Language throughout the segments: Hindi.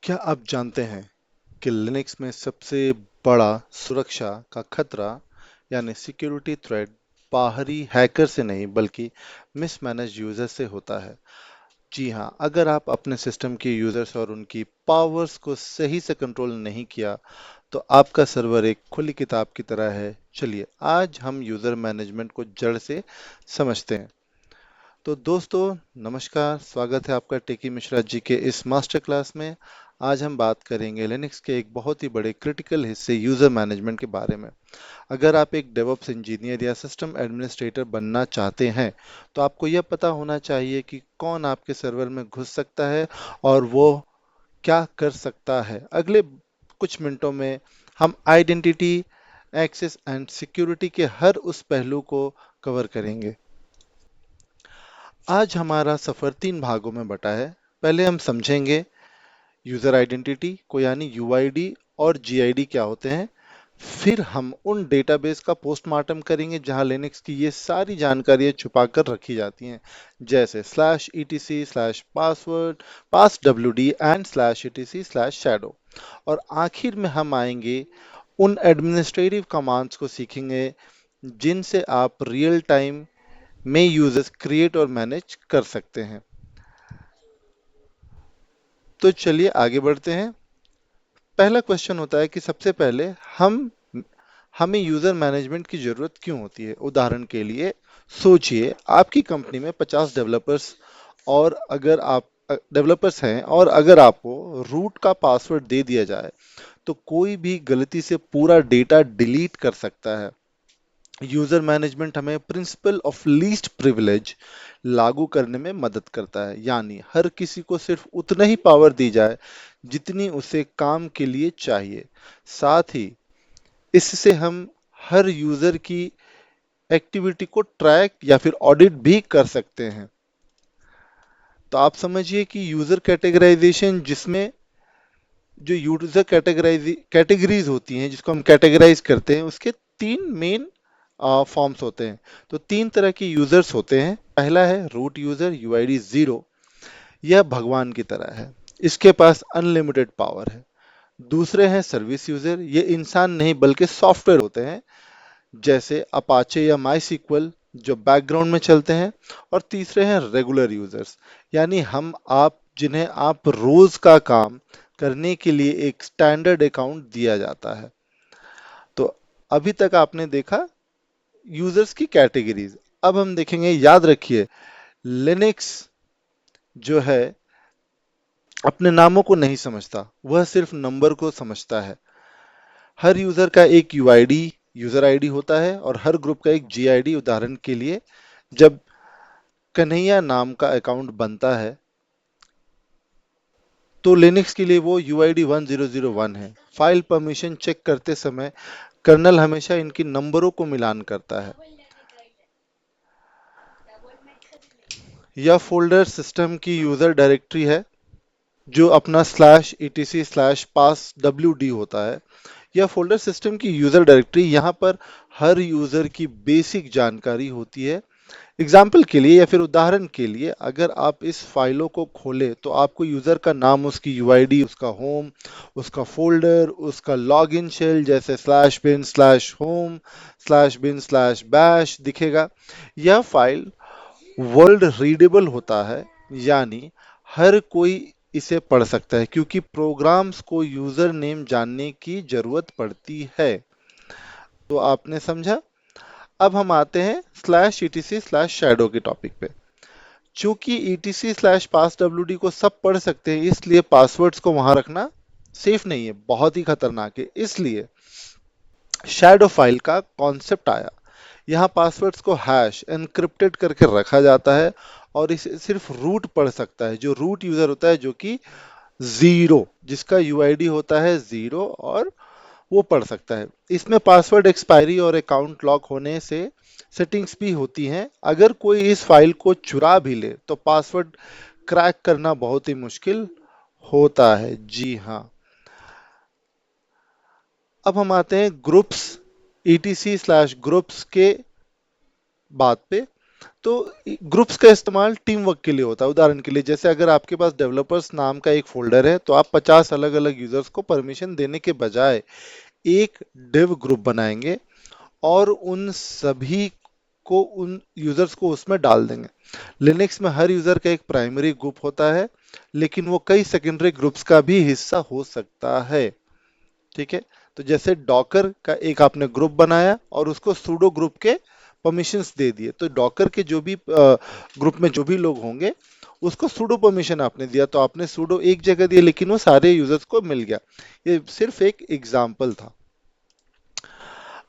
क्या आप जानते हैं कि लिनक्स में सबसे बड़ा सुरक्षा का खतरा यानी सिक्योरिटी थ्रेट बाहरी हैकर से नहीं बल्कि मिसमैनेज यूजर से होता है। जी हाँ, अगर आप अपने सिस्टम के यूजर्स और उनकी पावर्स को सही से कंट्रोल नहीं किया तो आपका सर्वर एक खुली किताब की तरह है। चलिए आज हम यूजर मैनेजमेंट को जड़ से समझते हैं। तो दोस्तों नमस्कार, स्वागत है आपका टेकी मिश्रा जी के इस मास्टर क्लास में। आज हम बात करेंगे लिनक्स के एक बहुत ही बड़े क्रिटिकल हिस्से यूजर मैनेजमेंट के बारे में। अगर आप एक डेवऑप्स इंजीनियर या सिस्टम एडमिनिस्ट्रेटर बनना चाहते हैं तो आपको यह पता होना चाहिए कि कौन आपके सर्वर में घुस सकता है और वो क्या कर सकता है। अगले कुछ मिनटों में हम आइडेंटिटी, एक्सेस एंड सिक्योरिटी के हर उस पहलू को कवर करेंगे। आज हमारा सफर 3 भागों में बटा है। पहले हम समझेंगे यूजर आइडेंटिटी को यानी यूआईडी और जीआईडी क्या होते हैं। फिर हम उन डेटाबेस का पोस्टमार्टम करेंगे जहां लिनक्स की ये सारी जानकारियां छुपा कर रखी जाती हैं, जैसे slash etc slash password, pass WD and slash etc slash shadow. और आखिर में हम आएंगे उन एडमिनिस्ट्रेटिव कमांड्स को सीखेंगे जिनसे आप रियल टाइम में यूजर्स क्रिएट और मैनेज कर सकते हैं। तो चलिए आगे बढ़ते हैं। पहला क्वेश्चन होता है कि सबसे पहले हम हमें यूजर मैनेजमेंट की जरूरत क्यों होती है। उदाहरण के लिए सोचिए आपकी कंपनी में 50 डेवलपर्स और अगर आप डेवलपर्स हैं और अगर आपको रूट का पासवर्ड दे दिया जाए तो कोई भी गलती से पूरा डेटा डिलीट कर सकता है। यूजर मैनेजमेंट हमें प्रिंसिपल ऑफ लीस्ट प्रिविलेज लागू करने में मदद करता है, यानी हर किसी को सिर्फ उतना ही पावर दी जाए जितनी उसे काम के लिए चाहिए। साथ ही इससे हम हर यूजर की एक्टिविटी को ट्रैक या फिर ऑडिट भी कर सकते हैं। तो आप समझिए कि यूजर कैटेगराइजेशन, जिसमें जो यूजर कैटेगरीज होती हैं जिसको हम कैटेगराइज करते हैं, उसके 3 मेन फॉर्म्स होते हैं। तो 3 तरह के यूजर्स होते हैं। पहला है रूट यूजर, यूआईडी 0। यह भगवान की तरह है, इसके पास अनलिमिटेड पावर है। दूसरे हैं सर्विस यूजर, ये इंसान नहीं बल्कि सॉफ्टवेयर होते हैं, जैसे अपाचे या माई सिक्वल जो बैकग्राउंड में चलते हैं। और तीसरे हैं रेगुलर यूजर्स, यानी हम आप जिन्हें आप रोज का काम करने के लिए एक स्टैंडर्ड अकाउंट दिया जाता है। तो अभी तक आपने देखा यूजर्स की कैटेगरीज। अब हम देखेंगे, याद रखिए लिनक्स जो है अपने नामों को नहीं समझता, वह सिर्फ नंबर को समझता है। हर यूजर का एक यूआईडी, यूजर आईडी होता है और हर ग्रुप का एक जीआईडी। उदाहरण के लिए जब कन्हैया नाम का अकाउंट बनता है तो लिनक्स के लिए वो यूआईडी 1001 है। फाइल परमिशन चेक करते समय कर्नल हमेशा इनकी नंबरों को मिलान करता है। यह फोल्डर सिस्टम की यूजर डायरेक्टरी है जो अपना स्लैश ईटीसी स्लैश पास डब्ल्यू डी होता है। यह फोल्डर सिस्टम की यूजर डायरेक्टरी, यहाँ पर हर यूजर की बेसिक जानकारी होती है। एग्जाम्पल के लिए या फिर उदाहरण के लिए, अगर आप इस फाइलों को खोलें तो आपको यूजर का नाम, उसकी यूआईडी, उसका होम, उसका फोल्डर, उसका लॉगिन शेल जैसे slash bin slash home slash bin slash bash दिखेगा। यह फाइल वर्ल्ड रीडेबल होता है, यानी हर कोई इसे पढ़ सकता है क्योंकि प्रोग्राम्स को यूजर नेम जानने की जरूरत पड़ती है। तो आपने समझा। अब हम आते हैं स्लैश ईटीसी स्लैश शैडो के टॉपिक पे। चूंकि ईटीसी स्लैश पास डब्ल्यूडी को सब पढ़ सकते हैं, इसलिए पासवर्ड्स को वहां रखना सेफ नहीं है, बहुत ही खतरनाक है। इसलिए शैडो फाइल का कॉन्सेप्ट आया। यहाँ पासवर्ड्स को हैश एनक्रिप्टेड करके रखा जाता है और इसे सिर्फ रूट पढ़ सकता है, जो रूट यूजर होता है, जो कि 0, जिसका यूआईडी होता है 0, और वो पढ़ सकता है। इसमें पासवर्ड एक्सपायरी और अकाउंट लॉक होने से सेटिंग्स भी होती हैं। अगर कोई इस फाइल को चुरा भी ले तो पासवर्ड क्रैक करना बहुत ही मुश्किल होता है। जी हाँ। अब हम आते हैं ग्रुप्स, ईटीसी स्लैश ग्रुप्स के बात पे। तो ग्रुप्स का इस्तेमाल टीम वर्क के लिए होता है। उदाहरण के लिए, जैसे अगर आपके पास डेवलपर्स नाम का एक फोल्डर है, तो आप 50 अलग अलग यूजर्स को परमिशन देने के बजाय एक डिव ग्रुप बनाएंगे और उन सभी को, उन यूजर्स को उसमें डाल देंगे। लिनक्स में हर यूजर का एक प्राइमरी ग्रुप होता है, लेकिन वो कई सेकेंडरी ग्रुप्स का भी हिस्सा हो सकता है। ठीक है। तो जैसे डॉकर का एक आपने ग्रुप बनाया और उसको सूडो ग्रुप के परमिशंस दे दिए, तो डॉकर के जो भी ग्रुप में जो भी लोग होंगे, उसको सूडो परमिशन आपने दिया, तो आपने सूडो एक जगह दिया लेकिन वो सारे यूजर्स को मिल गया। ये सिर्फ एक एग्जाम्पल था।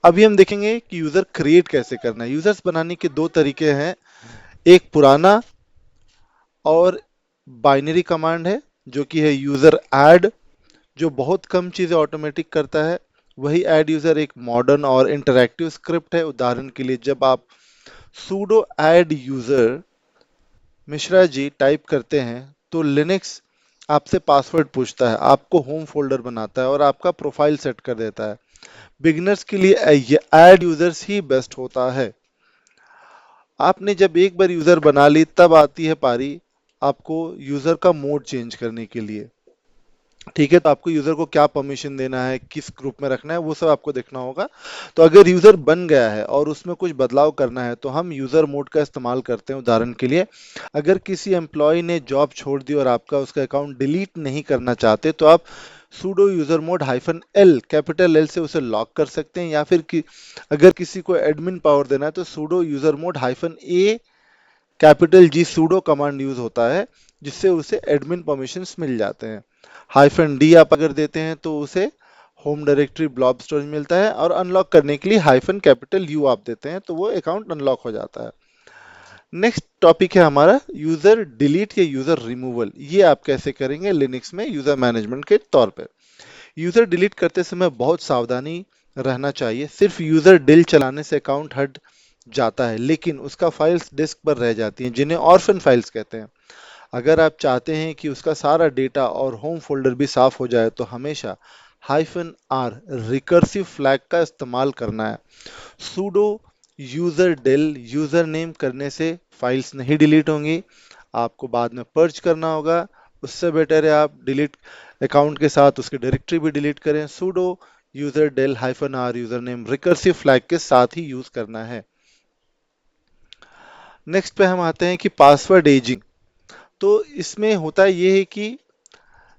अभी हम देखेंगे कि यूजर क्रिएट कैसे करना है। यूजर्स बनाने के दो तरीके हैं, एक पुराना और बाइनरी कमांड है, जो कि है यूजर ऐड, जो बहुत कम चीजें ऑटोमेटिक करता है। वही ऐड यूजर एक मॉडर्न और इंटरैक्टिव स्क्रिप्ट है। उदाहरण के लिए, जब आप sudo add user Mishra ji type करते हैं, तो लिनक्स आपसे पासवर्ड पूछता है, आपको होम फोल्डर बनाता है और आपका प्रोफाइल सेट कर देता है। बिगिनर्स के लिए ये ऐड यूजर्स ही बेस्ट होता है। आपने जब एक बार यूजर बना ली, तब आती है पारी आपको यूजर का मोड चेंज करने के लिए। ठीक है। तो आपको यूजर को क्या परमिशन देना है, किस ग्रुप में रखना है, वो सब आपको देखना होगा। तो अगर यूजर बन गया है और उसमें कुछ बदलाव करना है, तो हम यूजर मोड का इस्तेमाल करते हैं। उदाहरण के लिए, अगर किसी एम्प्लॉय ने जॉब छोड़ दी और आपका उसका अकाउंट डिलीट नहीं करना चाहते, तो आप sudo user mode -l, capital L से उसे लॉक कर सकते हैं। या फिर अगर किसी को एडमिन पावर देना है, तो sudo user mode -a, capital G sudo command use होता है, जिससे उसे एडमिन परमिशंस मिल जाते हैं। -d आप अगर देते हैं, तो उसे होम डायरेक्टरी ब्लॉब स्टोरेज मिलता है, और अनलॉक करने के लिए -U आप देते हैं, तो वो अकाउंट अनलॉक हो जाता है। नेक्स्ट टॉपिक है हमारा यूजर डिलीट या यूजर रिमूवल। ये आप कैसे करेंगे लिनक्स में यूजर मैनेजमेंट के तौर पे। यूजर डिलीट करते समय बहुत सावधानी रहना चाहिए। सिर्फ यूजर डिल चलाने से अकाउंट हट जाता है, लेकिन उसका फाइल्स डिस्क पर रह जाती हैं, जिन्हें ऑर्फन फाइल्स कहते हैं। अगर आप चाहते हैं कि उसका सारा डेटा और होम फोल्डर भी साफ हो जाए, तो हमेशा -r रिकर्सिव फ्लैग का इस्तेमाल करना है। sudo user del user name करने से फाइल्स नहीं डिलीट होंगी, आपको बाद में पर्च करना होगा। उससे बेटर है आप डिलीट अकाउंट के साथ उसकी डायरेक्टरी भी डिलीट करें। sudo user del -r user name recursive flag के साथ ही यूज करना है। नेक्स्ट पे हम आते हैं कि पासवर्ड एजिंग। तो इसमें होता ये है कि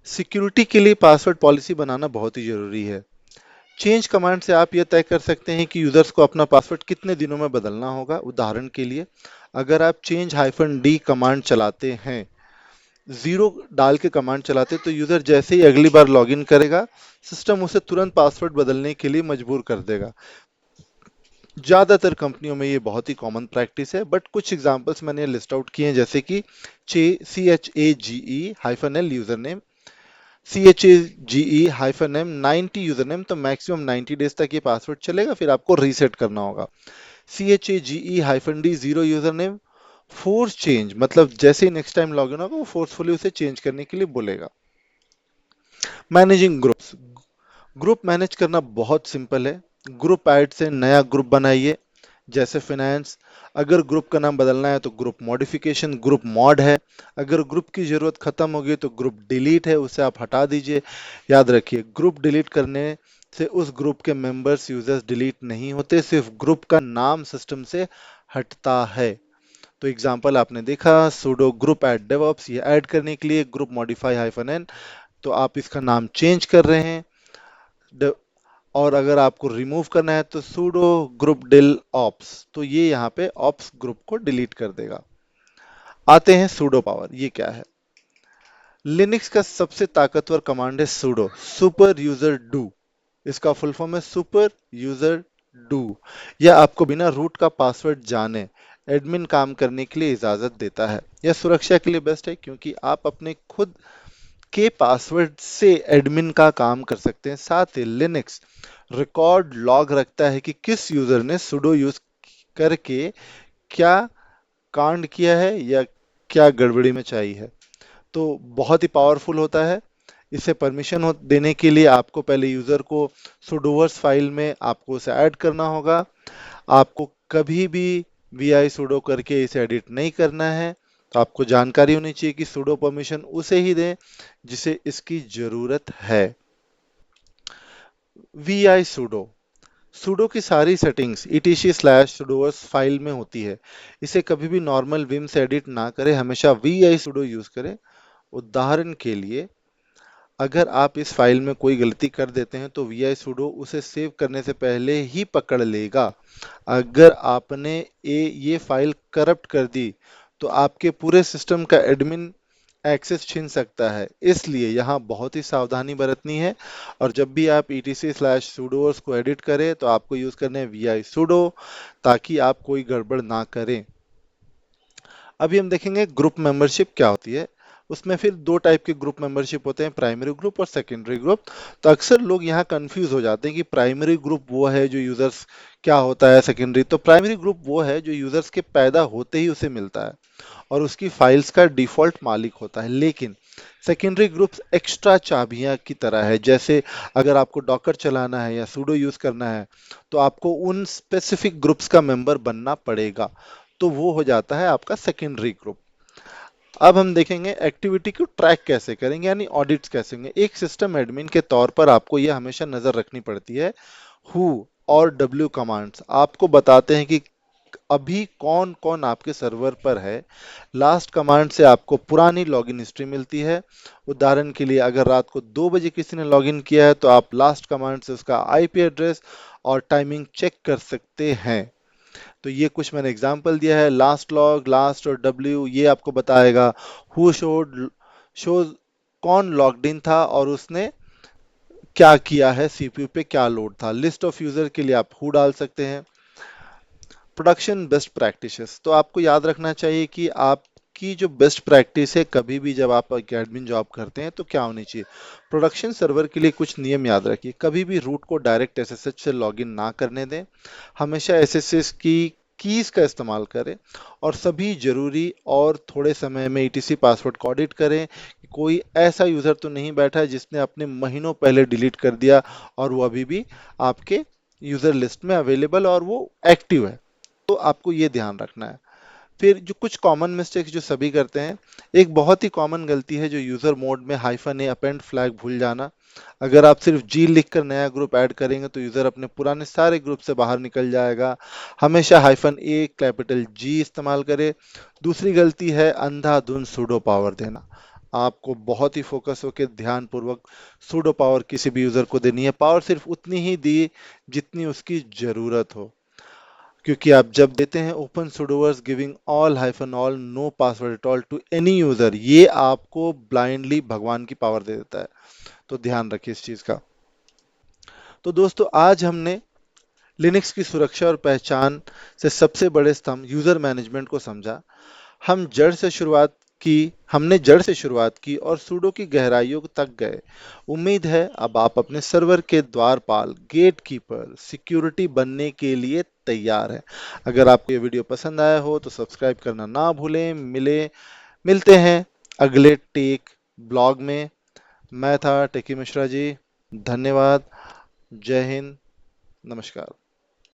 सिक्योरिटी के लिए पासवर्ड पॉलिसी बनाना बहुत ही जरूरी है। चेंज कमांड से आप यह तय कर सकते हैं कि यूजर्स को अपना पासवर्ड कितने दिनों में बदलना होगा। उदाहरण के लिए, अगर आप चेंज -d कमांड चलाते हैं, जीरो डाल के कमांड चलाते हैं, तो यूजर जैसे ही अगली बार लॉगिन करेगा, सिस्टम उसे तुरंत पासवर्ड बदलने के लिए मजबूर कर देगा। ज्यादातर कंपनियों में ये बहुत ही कॉमन प्रैक्टिस है, बट कुछ एग्जांपल्स मैंने लिस्ट आउट किए हैं, जैसे कि CHAGE-L user name, CHAGE-M 90 user name, तो मैक्सिमम 90 डेज तक ये पासवर्ड चलेगा, फिर आपको रीसेट करना होगा। CHAGE-D 0 user name, force change, मतलब जैसे ही नेक्स्ट टाइम लॉगिन होगा, वो फोर्सफुली उसे चेंज करने के लिए बोलेगा। Managing groups. ग्रुप मैनेज करना बहुत सिंपल है। ग्रुप ऐड से नया ग्रुप बनाइए, जैसे फिनेंस। अगर ग्रुप का नाम बदलना है, तो ग्रुप मॉडिफिकेशन ग्रुप मॉड है। अगर ग्रुप की जरूरत खत्म होगी, तो ग्रुप डिलीट है, उसे आप हटा दीजिए। याद रखिए, ग्रुप डिलीट करने से उस ग्रुप के मेंबर्स यूजर्स डिलीट नहीं होते, सिर्फ ग्रुप का नाम सिस्टम से हटता है। तो एग्जांपल आपने देखा, sudo group add DevOps, ये ऐड करने के लिए ग्रुप मॉडिफाई -n, तो आप इसका नाम चेंज कर रहे हैं। और अगर आपको रिमूव करना है, तो sudo group del ops, तो ये यहाँ पे ops ग्रुप को डिलीट कर देगा। आते हैं sudo पावर, ये क्या है। लिनक्स का सबसे ताकतवर कमांड है sudo सुपर यूजर डू। इसका फुल फॉर्म है सुपर यूजर डू। यह आपको बिना रूट का पासवर्ड जाने एडमिन काम करने के लिए इजाजत देता है। यह सुरक्षा के लिए बेस्ट है, क्योंकि आप अपने खुद के पासवर्ड से एडमिन का काम कर सकते हैं। साथ ही लिनक्स रिकॉर्ड लॉग रखता है कि किस यूजर ने sudo यूज करके क्या कांड किया है या क्या गड़बड़ी में चाहिए है। तो बहुत ही पावरफुल होता है। इसे परमिशन देने के लिए आपको पहले यूजर को sudoers फाइल में आपको उसे ऐड करना होगा। आपको कभी भी vi sudo करके इसे एडिट नहीं करना है। तो आपको जानकारी होनी चाहिए कि sudo परमिशन उसे ही दें जिसे इसकी जरूरत है। vi sudo sudo की सारी सेटिंग्स etc/sudoers फाइल में होती है। इसे कभी भी नॉर्मल विम से एडिट ना करें, हमेशा vi sudo यूज करें। उदाहरण के लिए, अगर आप इस फाइल में कोई गलती कर देते हैं तो vi sudo उसे सेव करने से पहले ही पकड़ लेगा। अगर आपने ये फाइल करप्ट कर दी तो आपके पूरे सिस्टम का एडमिन एक्सेस छीन सकता है, इसलिए यहाँ बहुत ही सावधानी बरतनी है। और जब भी आप etc/sudoers को एडिट करें तो आपको यूज करना है vi sudo, ताकि आप कोई गड़बड़ ना करें। अभी हम देखेंगे ग्रुप मेंबरशिप क्या होती है। उसमें फिर दो टाइप के ग्रुप मेंबरशिप होते हैं, प्राइमरी ग्रुप और सेकेंडरी ग्रुप। तो अक्सर लोग यहाँ कंफ्यूज हो जाते हैं कि प्राइमरी ग्रुप वो है जो यूजर्स क्या होता है, सेकेंडरी तो प्राइमरी ग्रुप वो है जो यूजर्स के पैदा होते ही उसे मिलता है और उसकी फाइल्स का डिफॉल्ट मालिक होता है। लेकिन सेकेंडरी ग्रुप्स एक्स्ट्रा चाबियां की तरह है। जैसे अगर आपको डॉकर चलाना है या सूडो यूज करना है तो आपको उन स्पेसिफिक ग्रुप्स का मेंबर बनना पड़ेगा, तो वो हो जाता है आपका सेकेंडरी ग्रुप। अब हम देखेंगे एक्टिविटी को ट्रैक कैसे करेंगे, यानी ऑडिट्स कैसे होंगे। एक सिस्टम एडमिन के तौर पर आपको यह हमेशा नजर रखनी पड़ती है, हु और डब्ल्यू कमांड्स आपको बताते हैं कि अभी कौन कौन आपके सर्वर पर है। लास्ट कमांड से आपको पुरानी लॉगिन हिस्ट्री मिलती है। उदाहरण के लिए, अगर रात को 2 बजे किसी ने लॉगिन किया है तो आप लास्ट कमांड से उसका आईपी एड्रेस और टाइमिंग चेक कर सकते हैं। तो ये कुछ मैंने एग्जांपल दिया है, लास्ट लॉग, लास्ट और डब्ल्यू ये आपको बताएगा हु शोज कौन लॉग्ड इन था और उसने क्या किया है, सीपीयू पे क्या लोड था। लिस्ट ऑफ यूजर के लिए आप हु डाल सकते हैं। प्रोडक्शन बेस्ट प्रैक्टिसेस, तो आपको याद रखना चाहिए कि आपकी जो बेस्ट प्रैक्टिस है कभी भी जब आप एडमिन जॉब करते हैं तो क्या होनी चाहिए। प्रोडक्शन सर्वर के लिए कुछ नियम याद रखिए, कभी भी रूट को डायरेक्ट एसएसएच से लॉगिन ना करने दें। हमेशा एसएसएच की कीज का इस्तेमाल करें और सभी जरूरी और थोड़े समय में ईटीसी पासवर्ड को ऑडिट करें कि कोई ऐसा यूजर तो नहीं बैठा है जिसने अपने महीनों पहले डिलीट कर दिया और वो अभी भी आपके यूजर लिस्ट में अवेलेबल और वो एक्टिव है। तो आपको ये ध्यान रखना है। फिर जो कुछ कॉमन मिस्टेक्स जो सभी करते हैं, एक बहुत ही कॉमन गलती है जो यूजर मोड में -a अपेंड फ्लैग भूल जाना। अगर आप सिर्फ जी लिखकर नया ग्रुप ऐड करेंगे तो यूजर अपने पुराने सारे ग्रुप से बाहर निकल जाएगा। हमेशा -a कैपिटल जी इस्तेमाल करें। दूसरी गलती है अंधाधुंध सूडो पावर देना। आपको बहुत ही फोकस होकर ध्यान पूर्वक सूडो पावर किसी भी यूजर को देनी है। पावर सिर्फ उतनी ही दी जितनी उसकी जरूरत हो, क्योंकि आप जब देते हैं open sudoers giving all hyphen all no password at all to any user, ये आपको ब्लाइंडली भगवान की पावर दे देता है। तो ध्यान रखिए इस चीज का। तो दोस्तों, आज हमने लिनक्स की सुरक्षा और पहचान से सबसे बड़े स्तंभ यूजर मैनेजमेंट को समझा। हम जड़ से शुरुआत की हमने जड़ से शुरुआत की और सूडो की गहराइयों तक गए। उम्मीद है अब आप अपने सर्वर के द्वारपाल, गेट कीपर, सिक्योरिटी बनने के लिए तैयार हैं। अगर आपको ये वीडियो पसंद आया हो तो सब्सक्राइब करना ना भूलें। मिलते हैं अगले टेक ब्लॉग में। मैं था टेकी मिश्रा जी। धन्यवाद। जय हिंद। नमस्कार।